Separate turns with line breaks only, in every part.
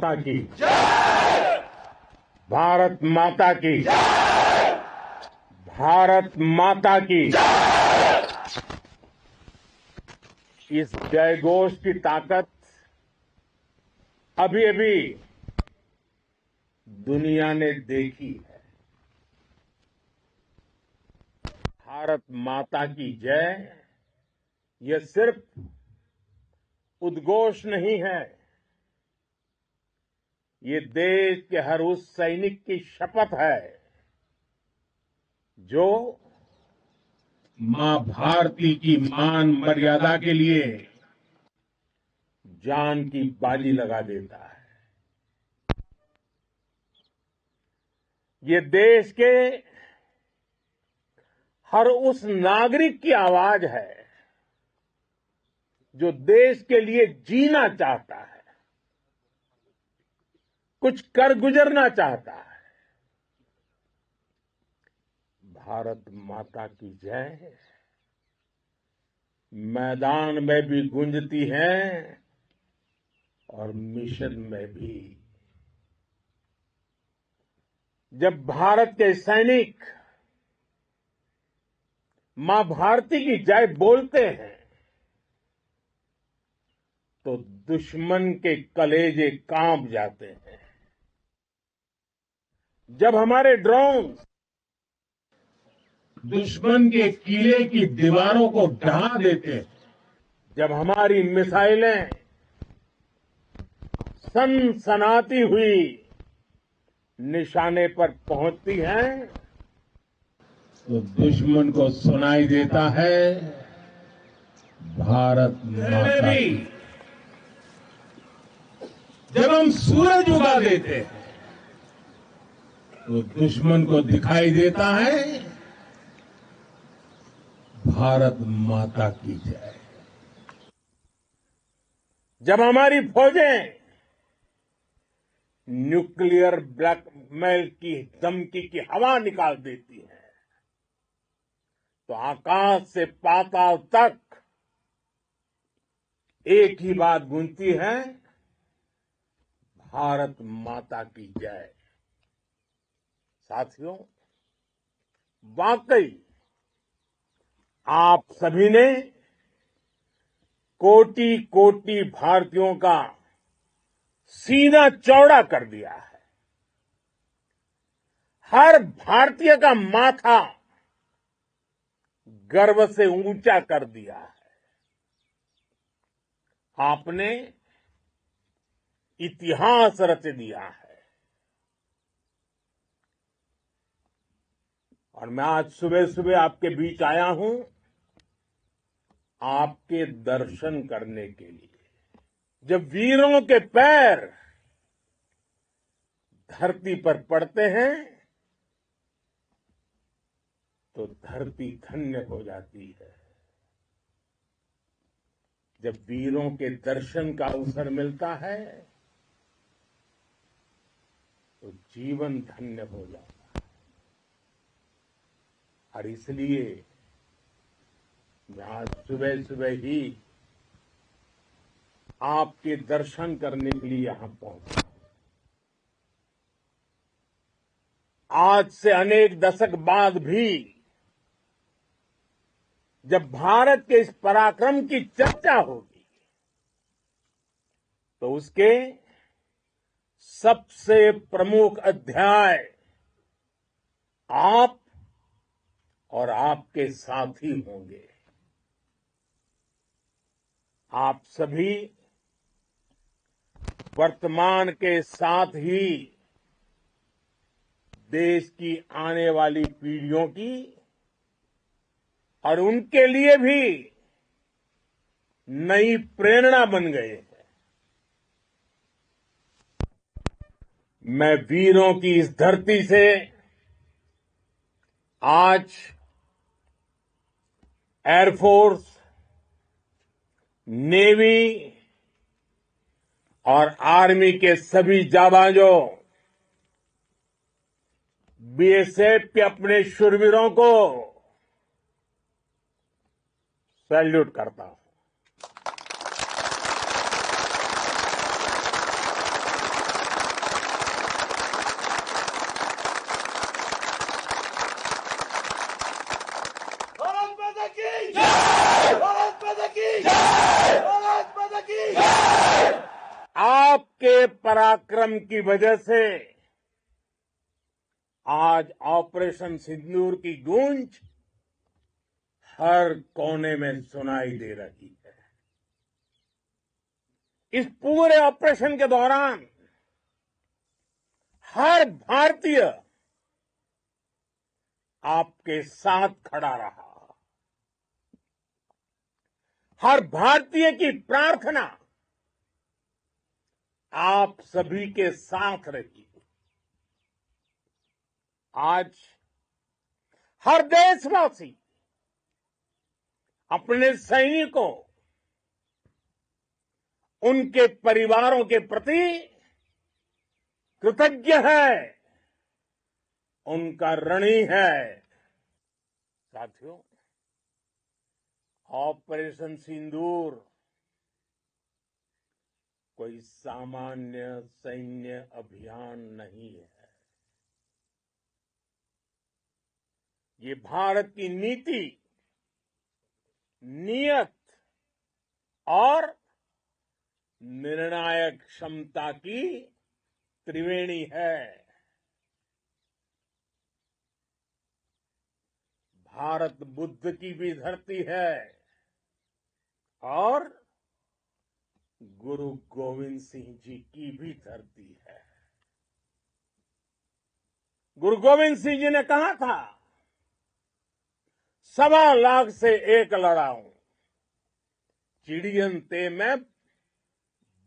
माता की जय। भारत माता की जय। भारत माता की जय। इस जयघोष की ताकत अभी अभी दुनिया ने देखी है। भारत माता की जय यह सिर्फ उद्घोष नहीं है, ये देश के हर उस सैनिक की शपथ है जो मां भारती की मान मर्यादा के लिए जान की बाजी लगा देता है। ये देश के हर उस नागरिक की आवाज है जो देश के लिए जीना चाहता है, कुछ कर गुजरना चाहता है। भारत माता की जय मैदान में भी गूंजती है और मिशन में भी। जब भारत के सैनिक मां भारती की जय बोलते हैं तो दुश्मन के कलेजे कांप जाते हैं। जब हमारे ड्रोन दुश्मन के किले की दीवारों को ढहा देते हैं, जब हमारी मिसाइलें सनसनाती हुई निशाने पर पहुंचती हैं तो दुश्मन को सुनाई देता है भारत माता की। जब हम सूरज उगा देते हैं तो दुश्मन को दिखाई देता है भारत माता की जय। जब हमारी फौजें न्यूक्लियर ब्लैकमेल की धमकी की हवा निकाल देती है तो आकाश से पाताल तक एक ही बात गूंजती है भारत माता की जय। साथियों, वाकई आप सभी ने कोटि कोटि भारतीयों का सीना चौड़ा कर दिया है। हर भारतीय का माथा गर्व से ऊंचा कर दिया है। आपने इतिहास रच दिया है। और मैं आज सुबह सुबह आपके बीच आया हूं आपके दर्शन करने के लिए। जब वीरों के पैर धरती पर पड़ते हैं तो धरती धन्य हो जाती है। जब वीरों के दर्शन का अवसर मिलता है तो जीवन धन्य हो जाता है। और इसलिए मैं आज सुबह सुबह ही आपके दर्शन करने के लिए यहां पहुंचा। आज से अनेक दशक बाद भी जब भारत के इस पराक्रम की चर्चा होगी तो उसके सबसे प्रमुख अध्याय आप और आपके साथी होंगे। आप सभी वर्तमान के साथ ही देश की आने वाली पीढ़ियों की और उनके लिए भी नई प्रेरणा बन गए हैं। मैं वीरों की इस धरती से आज एयरफोर्स, नेवी और आर्मी के सभी जाबाजों, बीएसएफ के अपने शूरवीरों को सैल्यूट करता हूं। उनके पराक्रम की वजह से आज ऑपरेशन सिंदूर की गूंज हर कोने में सुनाई दे रही है। इस पूरे ऑपरेशन के दौरान हर भारतीय आपके साथ खड़ा रहा। हर भारतीय की प्रार्थना आप सभी के साथ रही। आज हर देशवासी अपने सैनिकों, उनके परिवारों के प्रति कृतज्ञ है, उनका ऋणी है। साथियों, ऑपरेशन सिंदूर कोई सामान्य सैन्य अभियान नहीं है। ये भारत की नीति, नियत और निर्णायक क्षमता की त्रिवेणी है। भारत बुद्ध की भी धरती है और गुरु गोविंद सिंह जी की भी धरती है। गुरु गोविंद सिंह जी ने कहा था, 1.25 से एक लड़ाऊं, चिड़ियन ते मैं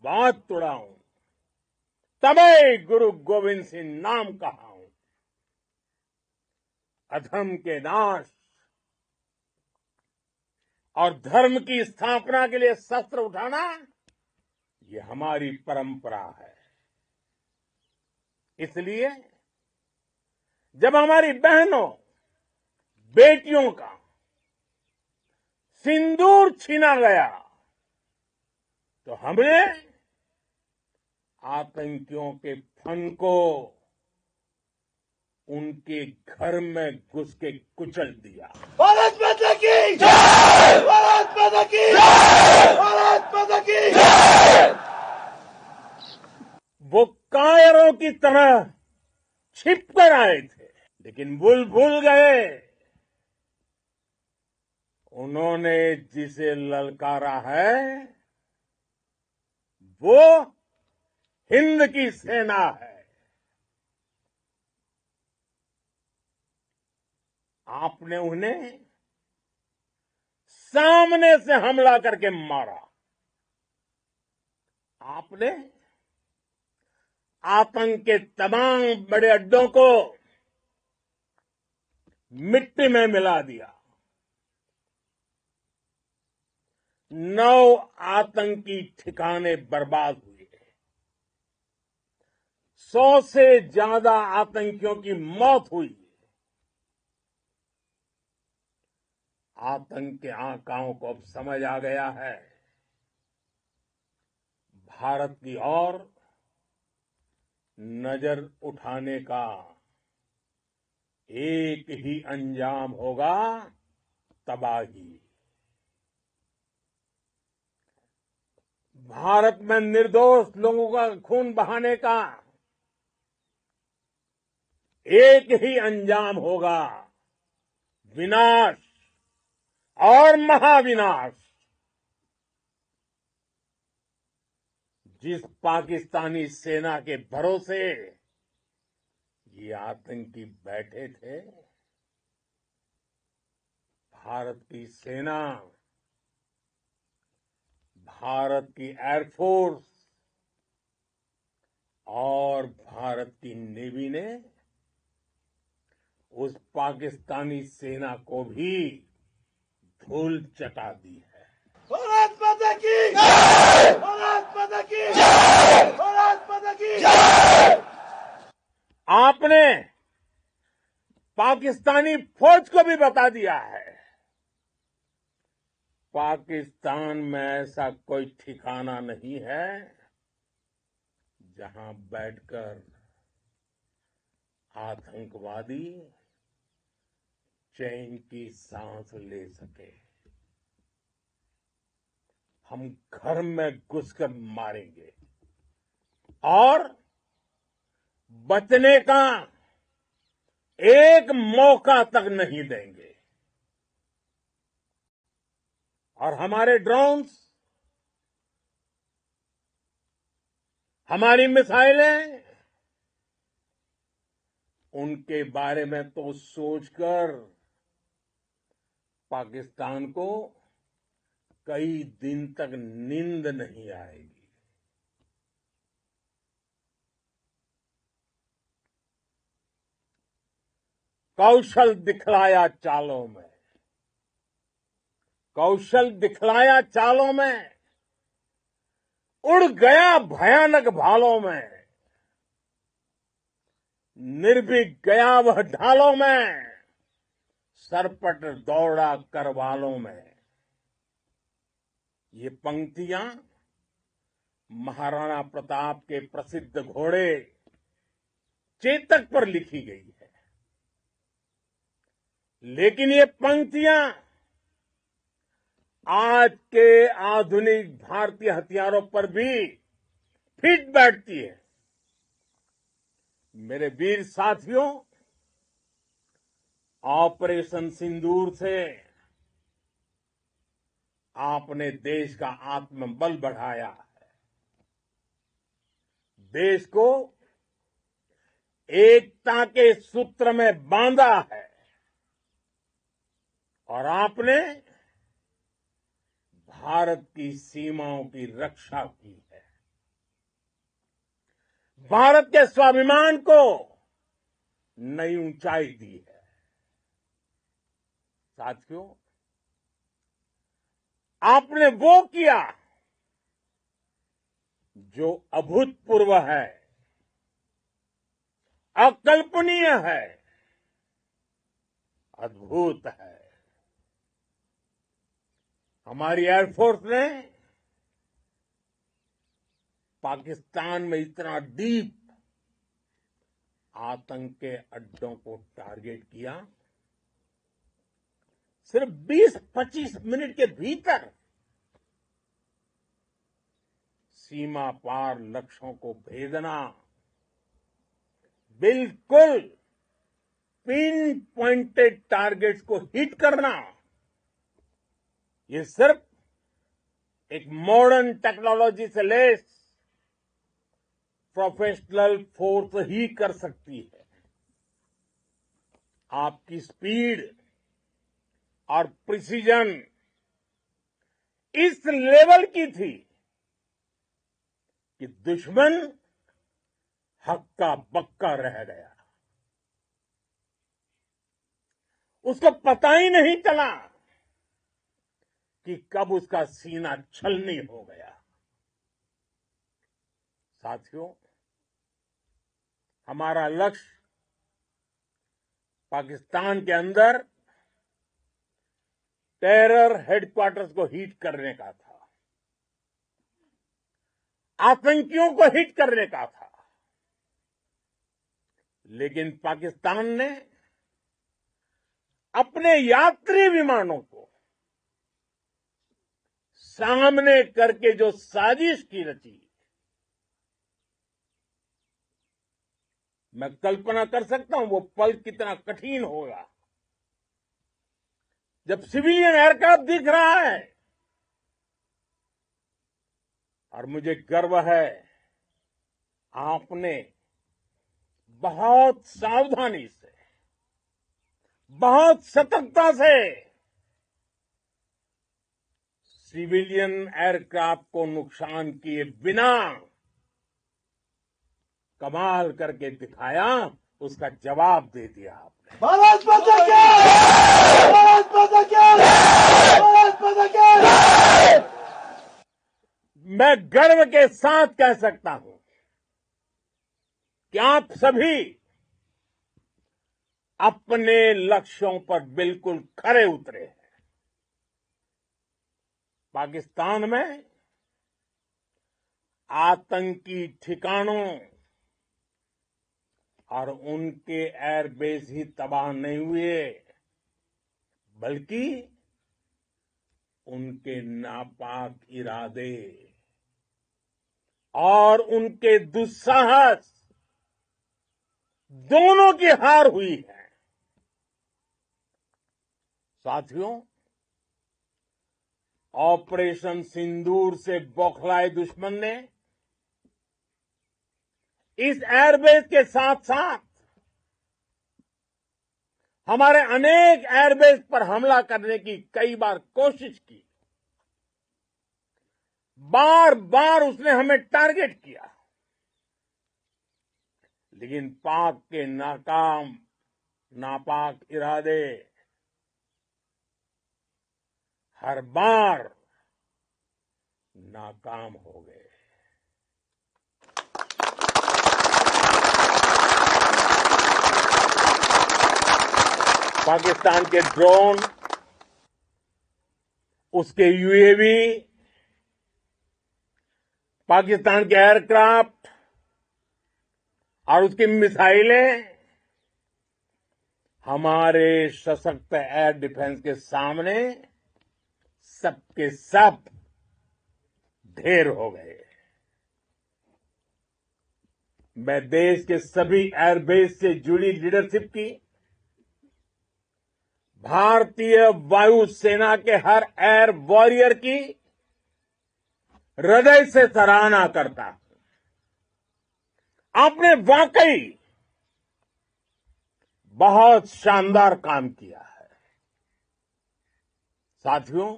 बात तुड़ाऊं, तबे गुरु गोविंद सिंह नाम कहाऊं। अधर्म के नाश और धर्म की स्थापना के लिए शस्त्र उठाना, ये हमारी परंपरा है। इसलिए जब हमारी बहनों, बेटियों का सिंदूर छीना गया, तो हमने आतंकियों के फन को उनके घर में घुस के कुचल दिया।
भारत माता की जय! भारत माता की जय! भारत माता की जय!
वो कायरों की तरह छिप कर आए थे, लेकिन भूल गए उन्होंने जिसे ललकारा है वो हिंद की सेना है। आपने उन्हें सामने से हमला करके मारा। आपने आतंक के तमाम बड़े अड्डों को मिट्टी में मिला दिया। 9 आतंकी ठिकाने बर्बाद हुए। 100 से ज्यादा आतंकियों की मौत हुई। आतंक के आकाओं को अब समझ आ गया है, भारत की ओर नजर उठाने का एक ही अंजाम होगा, तबाही। भारत में निर्दोष लोगों का खून बहाने का एक ही अंजाम होगा, विनाश और महाविनाश। जिस पाकिस्तानी सेना के भरोसे ये आतंकी बैठे थे, भारत की सेना, भारत की एयरफोर्स और भारत की नेवी ने उस पाकिस्तानी सेना को भी धूल चटा दी है।
भारत माता की जय! भारत माता की जय! भारत माता की जय!
आपने पाकिस्तानी फौज को भी बता दिया है, पाकिस्तान में ऐसा कोई ठिकाना नहीं है जहां बैठकर आतंकवादी चैन की सांस ले सके। हम घर में घुसकर मारेंगे, और बचने का एक मौका तक नहीं देंगे। और हमारे ड्रोन्स, हमारी मिसाइलें, उनके बारे में तो सोचकर पाकिस्तान को कई दिन तक नींद नहीं आएगी। कौशल दिखलाया चालों में, कौशल दिखलाया चालों में, उड़ गया भयानक भालों में, निर्भीक गया वह ढालों में, सरपट दौड़ा करवालों में। ये पंक्तियां महाराणा प्रताप के प्रसिद्ध घोड़े चेतक पर लिखी गई है। लेकिन ये पंक्तियां आज के आधुनिक भारतीय हथियारों पर भी फिट बैठती है। मेरे वीर साथियों, ऑपरेशन सिंदूर से आपने देश का आत्मबल बढ़ाया है, देश को एकता के सूत्र में बांधा है और आपने भारत की सीमाओं की रक्षा की है। भारत के स्वाभिमान को नई ऊंचाई दी है। साथियों, आपने वो किया जो अभूतपूर्व है, अकल्पनीय है, अद्भुत है। हमारी एयरफोर्स ने पाकिस्तान में इतना डीप आतंक के अड्डों को टारगेट किया, सिर्फ 20-25 मिनट के भीतर सीमा पार लक्ष्यों को भेदना, बिल्कुल पिन पॉइंटेड टारगेट्स को हिट करना, ये सिर्फ एक मॉडर्न टेक्नोलॉजी से लैस प्रोफेशनल फोर्स ही कर सकती है। आपकी स्पीड और प्रिसीजन इस लेवल की थी कि दुश्मन हक्का बक्का रह गया। उसको पता ही नहीं चला कि कब उसका सीना छलनी हो गया। साथियों, हमारा लक्ष्य पाकिस्तान के अंदर टेरर हेडक्वार्टर्स को हिट करने का था, आतंकियों को हिट करने का था। लेकिन पाकिस्तान ने अपने यात्री विमानों को सामने करके जो साजिश की रची, मैं कल्पना कर सकता हूं वो पल कितना कठिन होगा जब सिविलियन एयरक्राफ्ट दिख रहा है। और मुझे गर्व है, आपने बहुत सावधानी से, बहुत सतर्कता से सिविलियन एयरक्राफ्ट को नुकसान किए बिना कमाल करके दिखाया, उसका जवाब दे दिया आपने।
भारत माता की जय! भारत माता की जय! भारत माता की जय!
मैं गर्व के साथ कह सकता हूं कि आप सभी अपने लक्ष्यों पर बिल्कुल खरे उतरे हैं। पाकिस्तान में आतंकी ठिकानों और उनके एयरबेस ही तबाह नहीं हुए, बल्कि उनके नापाक इरादे, और उनके दुस्साहस दोनों की हार हुई है। साथियों, ऑपरेशन सिंदूर से बौखलाए दुश्मन ने इस एयरबेस के साथ साथ हमारे अनेक एयरबेस पर हमला करने की कई बार कोशिश की। बार बार उसने हमें टारगेट किया, लेकिन पाक के नापाक इरादे हर बार नाकाम हो गए। पाकिस्तान के ड्रोन, उसके यूएवी, पाकिस्तान के एयरक्राफ्ट और उसकी मिसाइलें हमारे सशक्त एयर डिफेंस के सामने सबके सब ढेर हो गए। मैं देश के सभी एयरबेस से जुड़ी लीडरशिप की, भारतीय वायुसेना के हर एयर वॉरियर की हृदय से सराहना करता हूं। आपने वाकई बहुत शानदार काम किया है। साथियों,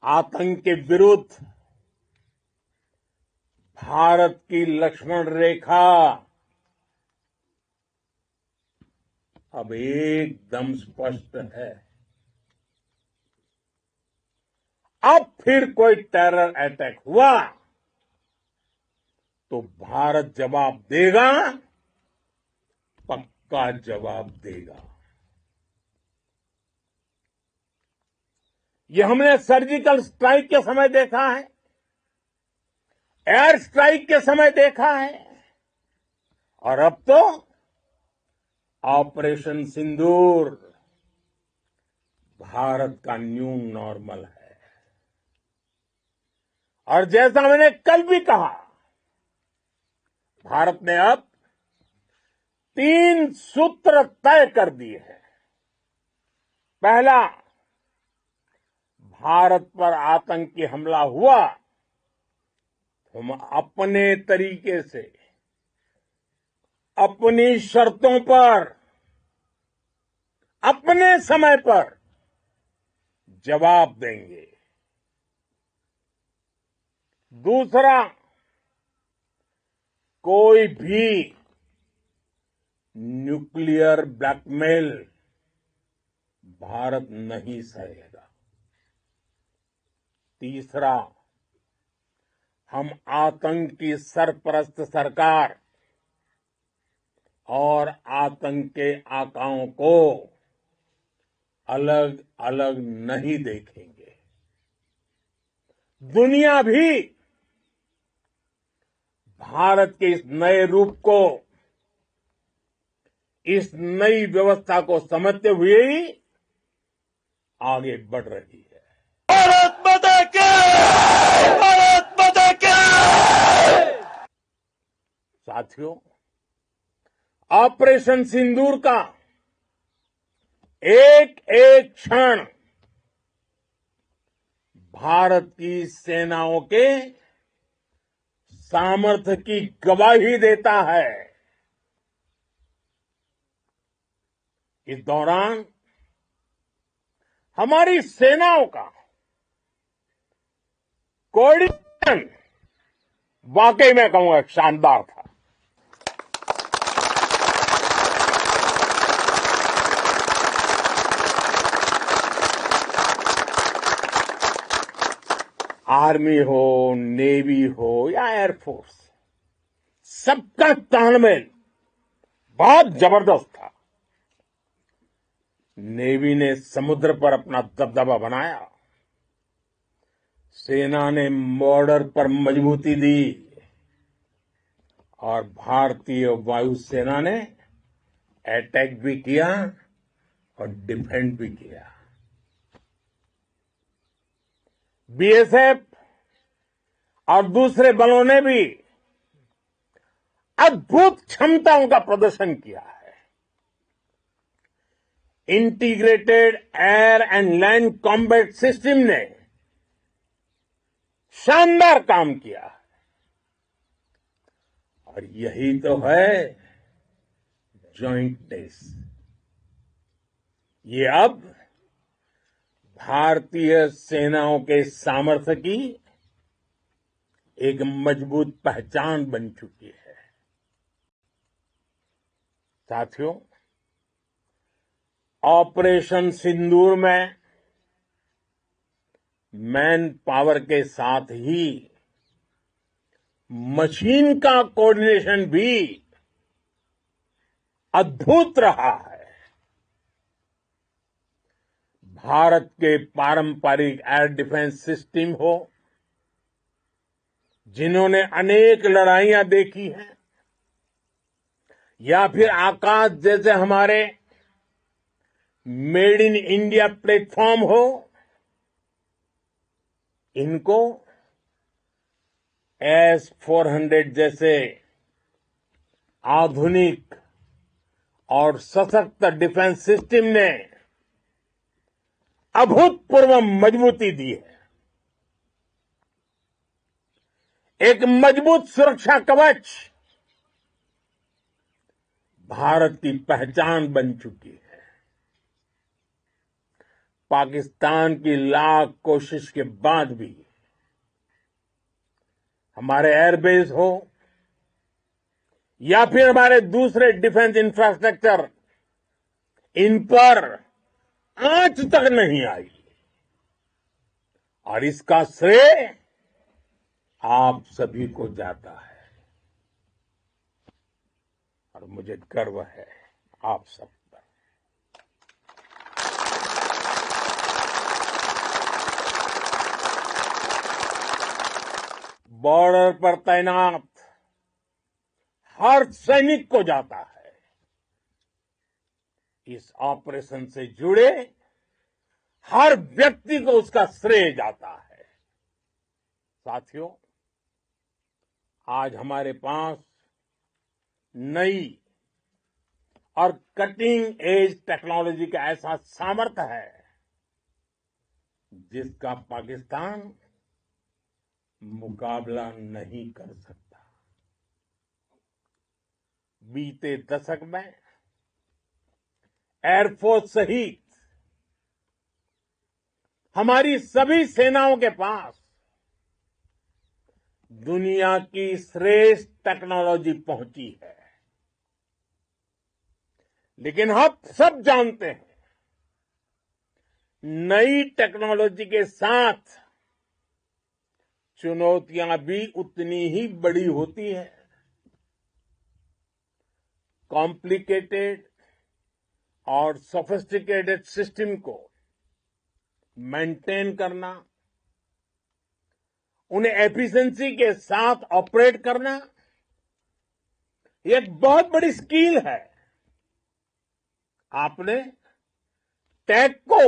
आतंक के विरुद्ध भारत की लक्ष्मण रेखा अब एकदम स्पष्ट है। अब फिर कोई टेरर अटैक हुआ तो भारत जवाब देगा, पक्का जवाब देगा। ये हमने सर्जिकल स्ट्राइक के समय देखा है, एयर स्ट्राइक के समय देखा है, और अब तो ऑपरेशन सिंदूर भारत का न्यू नॉर्मल है। और जैसा मैंने कल भी कहा, भारत ने अब 3 सूत्र तय कर दिए हैं। पहला, भारत पर आतंकी हमला हुआ तो हम अपने तरीके से, अपनी शर्तों पर, अपने समय पर जवाब देंगे। दूसरा, कोई भी न्यूक्लियर ब्लैकमेल भारत नहीं सहेगा। तीसरा, हम आतंक की सरपरस्त सरकार और आतंक के आकाओं को अलग अलग नहीं देखेंगे। दुनिया भी भारत के इस नए रूप को, इस नई व्यवस्था को समझते हुए ही आगे बढ़ रही है।
भारत माता की! भारत माता की!
साथियों, ऑपरेशन सिंदूर का एक एक क्षण भारत की सेनाओं के सामर्थ्य की गवाही देता है। इस दौरान हमारी सेनाओं का कोऑर्डिनेशन वाकई में कहूंगा शानदार था। आर्मी हो, नेवी हो या एयरफोर्स, सबका तालमेल बहुत जबरदस्त था। नेवी ने समुद्र पर अपना दबदबा बनाया, सेना ने बॉर्डर पर मजबूती दी और भारतीय वायुसेना ने अटैक भी किया और डिफेंड भी किया। बीएसएफ और दूसरे बलों ने भी अद्भुत क्षमताओं का प्रदर्शन किया है। Integrated air and land combat system ने शानदार काम किया है। और यही तो है जॉइंटनेस। ये अब भारतीय सेनाओं के सामर्थ्य की एक मजबूत पहचान बन चुकी है। साथियों, ऑपरेशन सिंदूर में मैन पावर के साथ ही मशीन का कोऑर्डिनेशन भी अद्भुत रहा है। भारत के पारंपरिक एयर डिफेंस सिस्टम हो, जिन्होंने अनेक लड़ाइयां देखी हैं, या फिर आकाश जैसे हमारे मेड इन इंडिया प्लेटफॉर्म हो, इनको S-400 जैसे आधुनिक और सशक्त डिफेंस सिस्टम ने अभूतपूर्व मजबूती दी है। एक मजबूत सुरक्षा कवच भारत की पहचान बन चुकी है। पाकिस्तान की लाख कोशिश के बाद भी हमारे एयरबेस हो या फिर हमारे दूसरे डिफेंस इंफ्रास्ट्रक्चर, इन पर आंच तक नहीं आई। और इसका श्रेय आप सभी को जाता है। और मुझे गर्व है आप सब पर। बॉर्डर पर तैनात हर सैनिक को जाता है। इस ऑपरेशन से जुड़े हर व्यक्ति को उसका श्रेय जाता है। साथियों, आज हमारे पास नई और कटिंग एज टेक्नोलॉजी का ऐसा सामर्थ्य है जिसका पाकिस्तान मुकाबला नहीं कर सकता। बीते दशक में एयरफोर्स सहित हमारी सभी सेनाओं के पास दुनिया की श्रेष्ठ टेक्नोलॉजी पहुंची है। लेकिन हम सब जानते हैं, नई टेक्नोलॉजी के साथ चुनौतियां भी उतनी ही बड़ी होती है। कॉम्प्लिकेटेड और सोफिस्टिकेटेड सिस्टम को मेंटेन करना, उन्हें एफिशिएंसी के साथ ऑपरेट करना, ये एक बहुत बड़ी स्किल है। आपने टेक को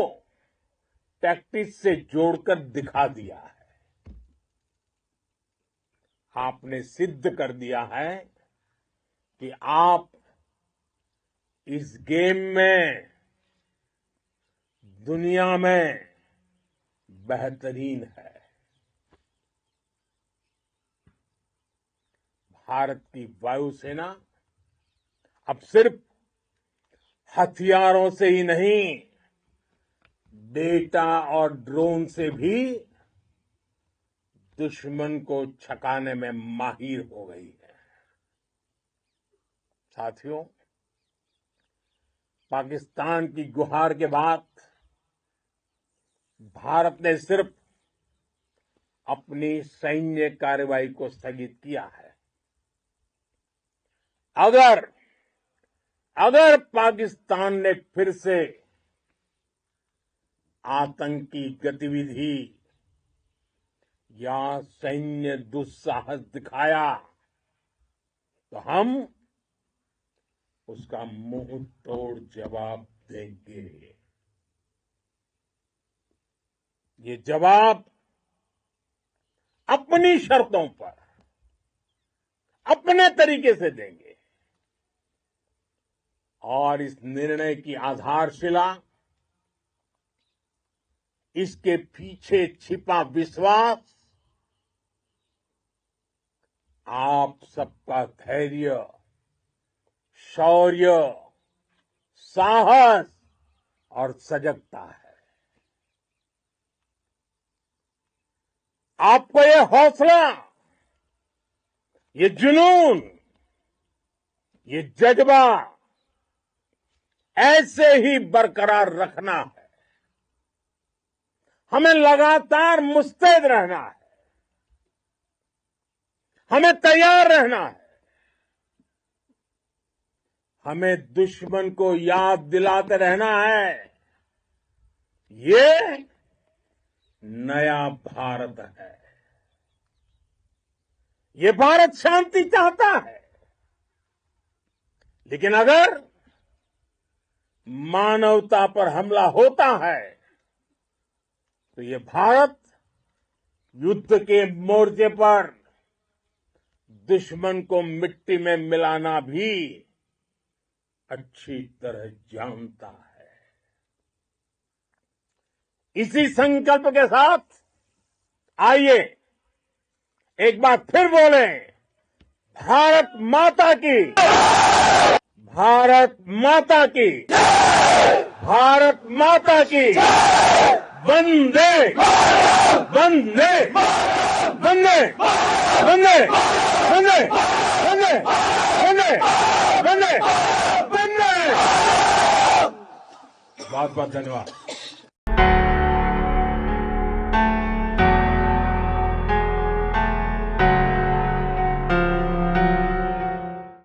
टैक्टिक्स से जोड़कर दिखा दिया है। आपने सिद्ध कर दिया है कि आप इस गेम में दुनिया में बेहतरीन है। भारत की वायुसेना अब सिर्फ हथियारों से ही नहीं, डेटा और ड्रोन से भी दुश्मन को छकाने में माहिर हो गई है। साथियों, पाकिस्तान की गुहार के बाद भारत ने सिर्फ अपनी सैन्य कार्रवाई को स्थगित किया है। अगर पाकिस्तान ने फिर से आतंकी गतिविधि या सैन्य दुस्साहस दिखाया तो हम उसका मुंह तोड़ जवाब देंगे। ये जवाब अपनी शर्तों पर, अपने तरीके से देंगे। और इस निर्णय की आधारशिला, इसके पीछे छिपा विश्वास आप सबका धैर्य, शौर्य, साहस और सजगता है। आपको ये हौसला, ये जुनून, ये जज्बा ऐसे ही बरकरार रखना है। हमें लगातार मुस्तैद रहना है, हमें तैयार रहना है। हमें दुश्मन को याद दिलाते रहना है, ये नया भारत है। ये भारत शांति चाहता है, लेकिन अगर मानवता पर हमला होता है तो ये भारत युद्ध के मोर्चे पर दुश्मन को मिट्टी में मिलाना भी अच्छी तरह जानता है। इसी संकल्प के साथ आइए एक बार फिर बोलें, भारत माता की, भारत माता की, भारत माता की, वंदे वंदे वंदे वंदे वंदे वंदे वंदे वंदे वंदे। बहुत बहुत धन्यवाद।